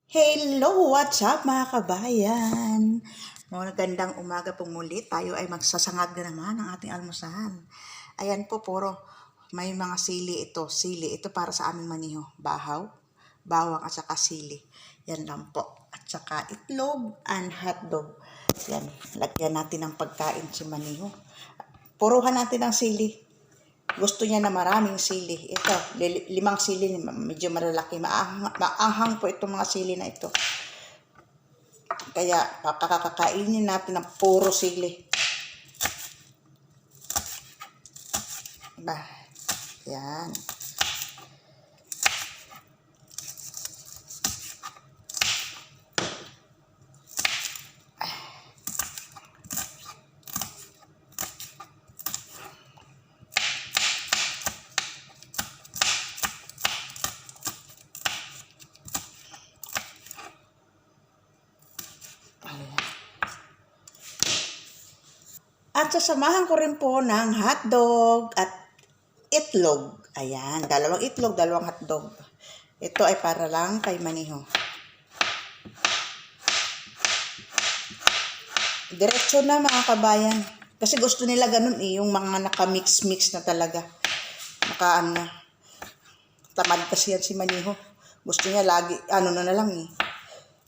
Hello! What's up mga kabayan? Magandang umaga po muli. Tayo ay magsasangag na naman ng ating almusahan. Ayan po, puro may mga sili ito. Sili, ito para sa aming maniho. Bahaw, bawang at saka sili. Yan lang po. At saka itlog and hotdog. Yan, lagyan natin ng pagkain si maniho. Puruhan natin ng sili. Gusto niya na maraming sili. Ito, 5 sili, medyo malalaki. Maanghang po itong mga sili na ito. Kaya, pakakakainin natin ng puro sili. Diba? Yan. At sasamahan ko rin po ng hotdog at itlog. Ayan, 2 itlog, 2 hotdog. Ito ay para lang kay maniho. Diretso na mga kabayan. Kasi gusto nila ganun yung mga naka-mix-mix na talaga. Tamad kasi yan si maniho. Gusto niya lagi, na lang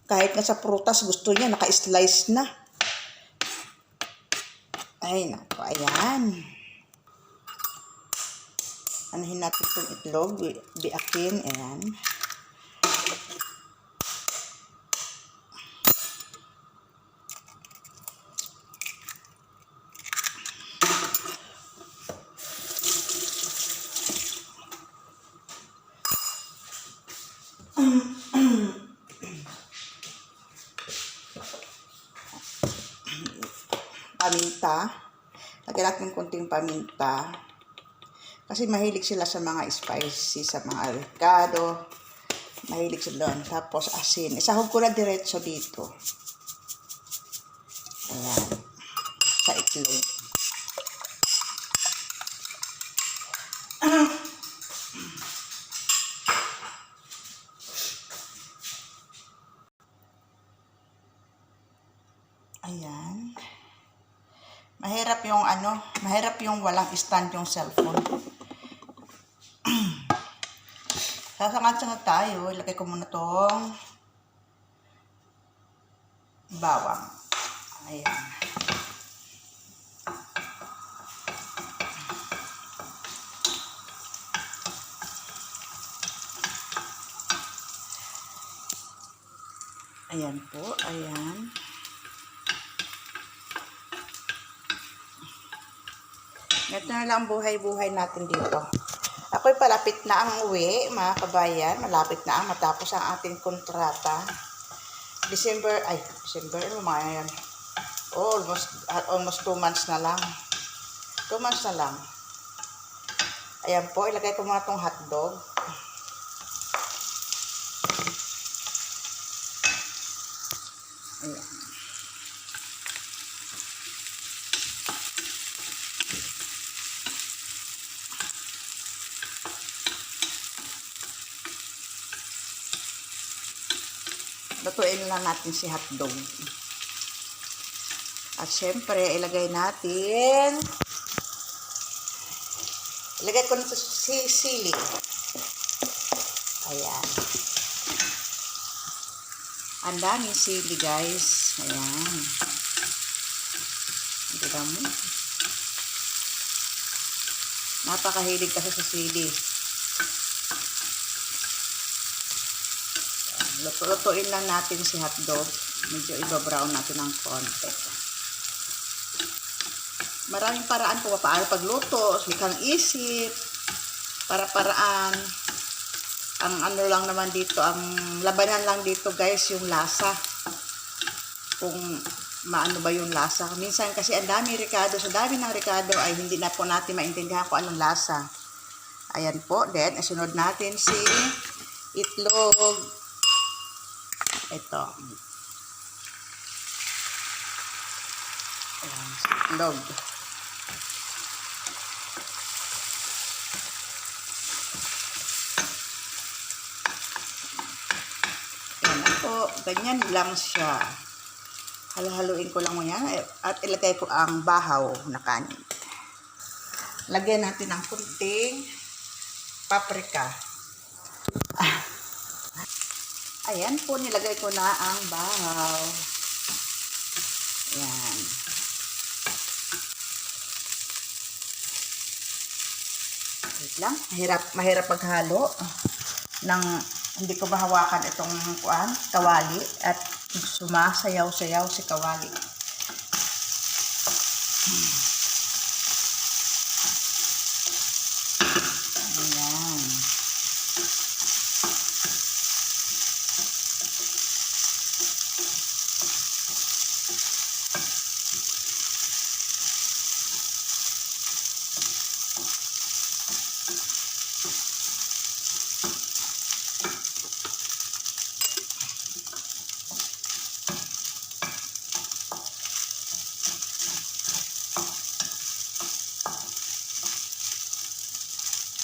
Kahit nga sa prutas, gusto niya naka-slice na. Ay, naku, ayan. Anuhin natin itong itlog, biakin, ayan. Paminta. Lagyan natin konting paminta. Kasi mahilig sila sa mga spicy, sa mga avocado. Mahilig sila doon. Tapos asin. Isahog ko na diretso dito. Ayan. Sa itlog. Ayan. Mahirap yung walang stand yung cellphone. Sasangad-sangad tayo. Ilagay ko muna tong bawang. Ayan. Ayan po, ayan. Ito na lang buhay-buhay natin dito. Ako'y palapit na ang uwi, mga kabayan. Malapit na ang matapos ang ating kontrata. December, mga yan. Oh, almost 2 months na lang. 2 months na lang. Ayan po, ilagay ko muna itong hotdog. Ayan. Lutuin lang natin si hotdog. At syempre, ilagay ko na si sili. Ayan. Ang daming sili, guys. Ayan. Ang dami. Napakahilig kasi sa sili. Lutuin lang natin si hotdog. Medyo i-brown natin ng konti. Maraming paraan kung paano pagluto. Likang isip. Para-paraan. Ang lang naman dito, ang labanan lang dito guys, yung lasa. Kung maano ba yung lasa. Minsan kasi ang dami ricado. Sa dami ng ricado ay hindi na po natin maintindihan kung anong lasa. Ayan po. Then, isunod natin si itlog. Ito. Ayan, itlog. Ayan, po, ganyan lang siya. Halo-haluin ko lang mo yan at ilagay ko ang bahaw na kanin. Lagyan natin ng kunting paprika. Ayan po, nilagay ko na ang bahaw. Ayan. Wait lang, mahirap maghalo nang hindi ko mahawakan itong kawali at sumasayaw-sayaw si kawali. Ayan.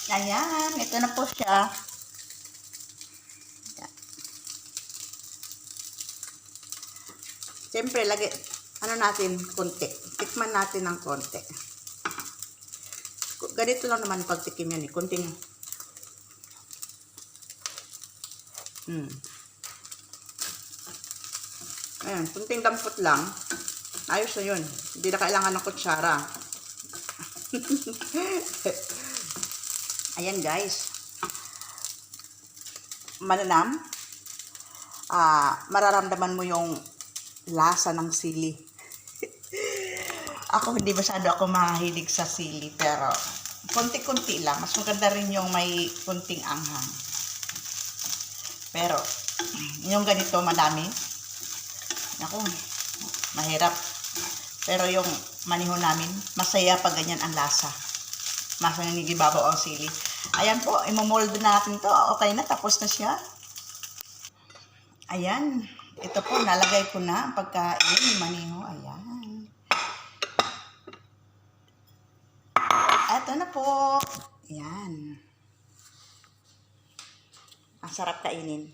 Ayan, ito na po siya. Siyempre, natin, konti. Tikman natin ng konti. Ganito lang naman pagtikim yan eh. Konting. Ayan, konting dampot lang. Ayos na yun. Hindi na kailangan ng kutsara. Ayan guys. Mananam. Mararamdaman mo yung lasa ng sili. Ako hindi masyado ako mahilig sa sili, pero konti-konti lang. Mas maganda rin yung may konting anghang. Pero yung ganito madami, ako mahirap. Pero yung maniho namin, masaya pag ganyan ang lasa. Mas nanigibabaw ang sili. Ayan po, imomold na natin to. Okay na, tapos na siya. Ayan. Ito po, nalagay ko na ang pagkain, yung maniho. Ayan. Ito na po. Ayan. Ang sarap kainin.